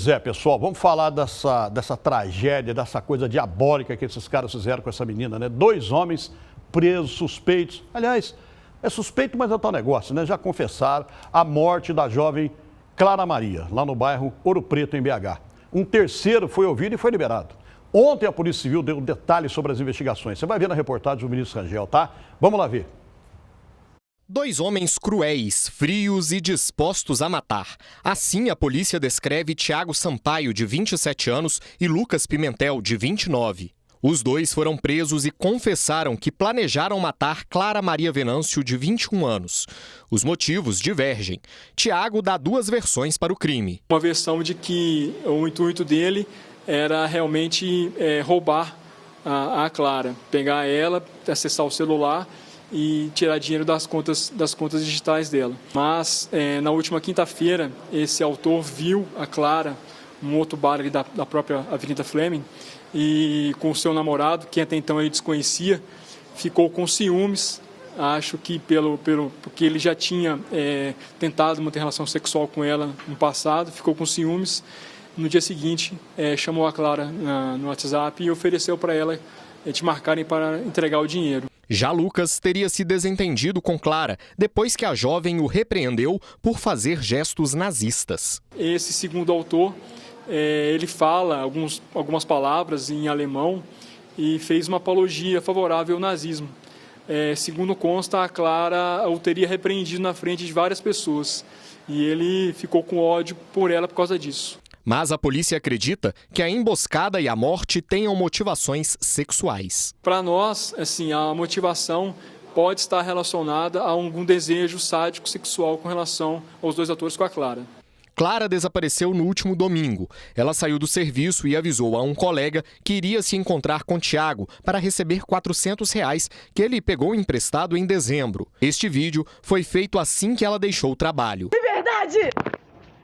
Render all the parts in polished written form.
Zé, pessoal, vamos falar dessa tragédia, dessa coisa diabólica que esses caras fizeram com essa menina, né? 2 homens presos, suspeitos. Aliás, é suspeito, mas é tal negócio, né? Já confessaram a morte da jovem Clara Maria, lá no bairro Ouro Preto, em BH. Um terceiro foi ouvido e foi liberado. Ontem a Polícia Civil deu detalhes sobre as investigações. Você vai ver na reportagem do ministro Rangel, tá? Vamos lá ver. 2 homens cruéis, frios e dispostos a matar. Assim a polícia descreve Tiago Sampaio, de 27 anos, e Lucas Pimentel, de 29. Os 2 foram presos e confessaram que planejaram matar Clara Maria Venâncio, de 21 anos. Os motivos divergem. Tiago dá 2 versões para o crime. Uma versão de que o intuito dele era realmente roubar a Clara, pegar ela, acessar o celular e tirar dinheiro das contas digitais dela. Mas, na última quinta-feira, esse autor viu a Clara, um outro bar ali da própria Avenida Fleming, e com o seu namorado, que até então ele desconhecia, ficou com ciúmes, acho que porque ele já tinha tentado manter relação sexual com ela no passado, ficou com ciúmes. No dia seguinte, chamou a Clara no WhatsApp e ofereceu para ela te marcarem para entregar o dinheiro. Já Lucas teria se desentendido com Clara depois que a jovem o repreendeu por fazer gestos nazistas. Esse segundo autor, ele fala algumas palavras em alemão e fez uma apologia favorável ao nazismo. Segundo consta, a Clara o teria repreendido na frente de várias pessoas e ele ficou com ódio por ela por causa disso. Mas a polícia acredita que a emboscada e a morte tenham motivações sexuais. Para nós, assim, a motivação pode estar relacionada a algum desejo sádico sexual com relação aos 2 atores com a Clara. Clara desapareceu no último domingo. Ela saiu do serviço e avisou a um colega que iria se encontrar com Tiago para receber R$400 que ele pegou emprestado em dezembro. Este vídeo foi feito assim que ela deixou o trabalho. Liberdade!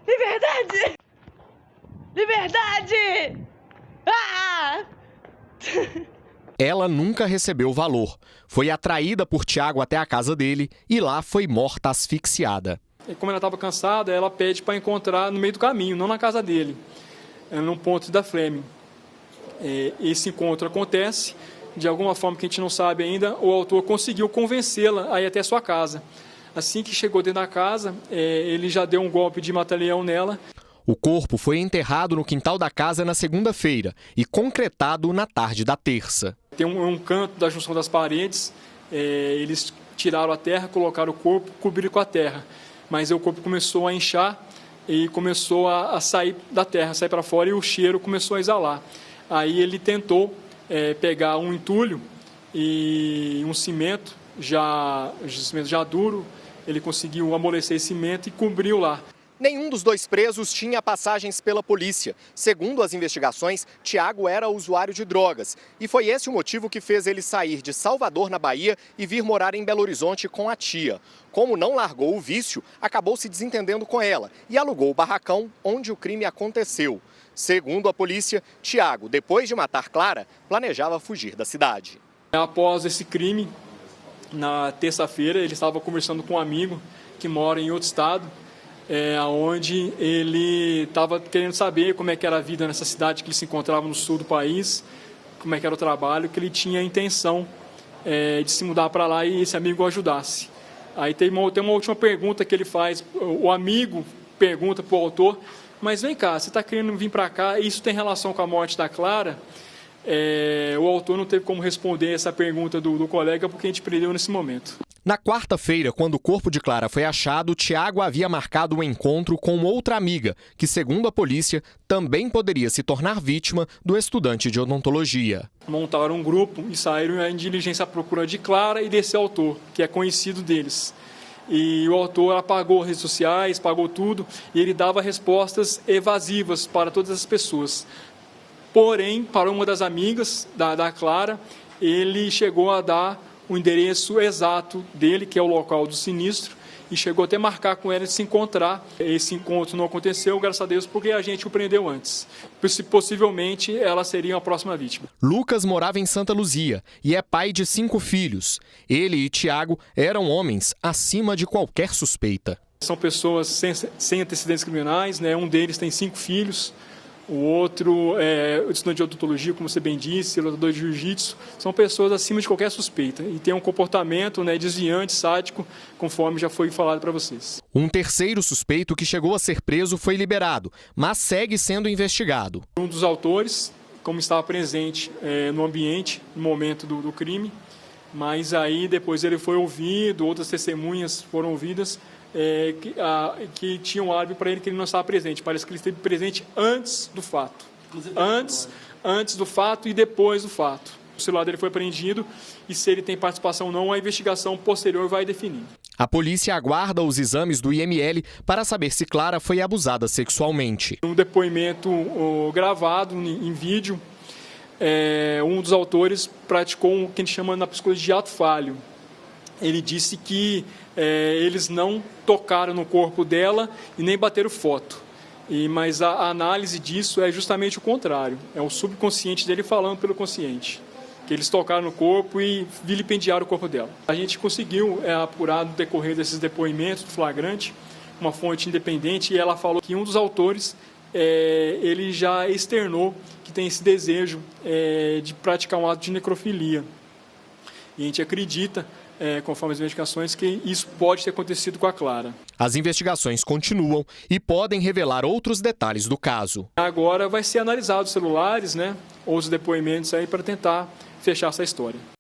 Liberdade! Liberdade! Ah! Ela nunca recebeu o valor. Foi atraída por Tiago até a casa dele e lá foi morta asfixiada. E como ela estava cansada, ela pede para encontrar no meio do caminho, não na casa dele, num ponto da Fleming. Esse encontro acontece, de alguma forma que a gente não sabe ainda, o autor conseguiu convencê-la a ir até a sua casa. Assim que chegou dentro da casa, ele já deu um golpe de mata-leão nela. O corpo foi enterrado no quintal da casa na segunda-feira e concretado na tarde da terça. Tem um canto da junção das paredes, eles tiraram a terra, colocaram o corpo, cobriram com a terra. Mas o corpo começou a inchar e começou a sair da terra, sair para fora e o cheiro começou a exalar. Aí ele tentou pegar um entulho e um cimento já duro, ele conseguiu amolecer esse cimento e cobriu lá. Nenhum dos 2 presos tinha passagens pela polícia. Segundo as investigações, Tiago era usuário de drogas. E foi esse o motivo que fez ele sair de Salvador, na Bahia, e vir morar em Belo Horizonte com a tia. Como não largou o vício, acabou se desentendendo com ela e alugou o barracão onde o crime aconteceu. Segundo a polícia, Tiago, depois de matar Clara, planejava fugir da cidade. Após esse crime, na terça-feira, ele estava conversando com um amigo que mora em outro estado, onde ele estava querendo saber como é que era a vida nessa cidade que ele se encontrava no sul do país, como é que era o trabalho, que ele tinha a intenção de se mudar para lá e esse amigo o ajudasse. Aí tem uma última pergunta que ele faz, o amigo pergunta para o autor, mas vem cá, você está querendo vir para cá, isso tem relação com a morte da Clara? O autor não teve como responder essa pergunta do colega porque a gente prendeu nesse momento. Na quarta-feira, quando o corpo de Clara foi achado, Tiago havia marcado um encontro com outra amiga, que, segundo a polícia, também poderia se tornar vítima do estudante de odontologia. Montaram um grupo e saíram em diligência à procura de Clara e desse autor, que é conhecido deles. E o autor apagou redes sociais, pagou tudo, e ele dava respostas evasivas para todas as pessoas. Porém, para uma das amigas da Clara, ele chegou a dar o endereço exato dele, que é o local do sinistro, e chegou até a marcar com ela de se encontrar. Esse encontro não aconteceu, graças a Deus, porque a gente o prendeu antes. Possivelmente, ela seria a próxima vítima. Lucas morava em Santa Luzia e é pai de 5 filhos. Ele e Tiago eram homens acima de qualquer suspeita. São pessoas sem antecedentes criminais, né? Um deles tem 5 filhos. O outro é estudante de odontologia, como você bem disse, lutador de jiu-jitsu. São pessoas acima de qualquer suspeita e têm um comportamento, né, desviante, sádico, conforme já foi falado para vocês. Um terceiro suspeito que chegou a ser preso foi liberado, mas segue sendo investigado. Um dos autores, como estava presente no ambiente, no momento do crime, mas aí depois ele foi ouvido, outras testemunhas foram ouvidas, que tinham álibi para ele que ele não estava presente. Parece que ele esteve presente antes do fato. Antes do fato e depois do fato. O celular dele foi apreendido e se ele tem participação ou não, a investigação posterior vai definir. A polícia aguarda os exames do IML para saber se Clara foi abusada sexualmente. Um depoimento gravado em vídeo, um dos autores praticou o que a gente chama na psicologia de ato falho. Ele disse que eles não tocaram no corpo dela e nem bateram foto. Mas a análise disso é justamente o contrário. É o subconsciente dele falando pelo consciente. Que eles tocaram no corpo e vilipendiaram o corpo dela. A gente conseguiu apurar no decorrer desses depoimentos do flagrante, uma fonte independente, e ela falou que um dos autores, ele já externou que tem esse desejo de praticar um ato de necrofilia. E a gente acredita, conforme as investigações, que isso pode ter acontecido com a Clara. As investigações continuam e podem revelar outros detalhes do caso. Agora vai ser analisado os celulares, né, ou os depoimentos aí para tentar fechar essa história.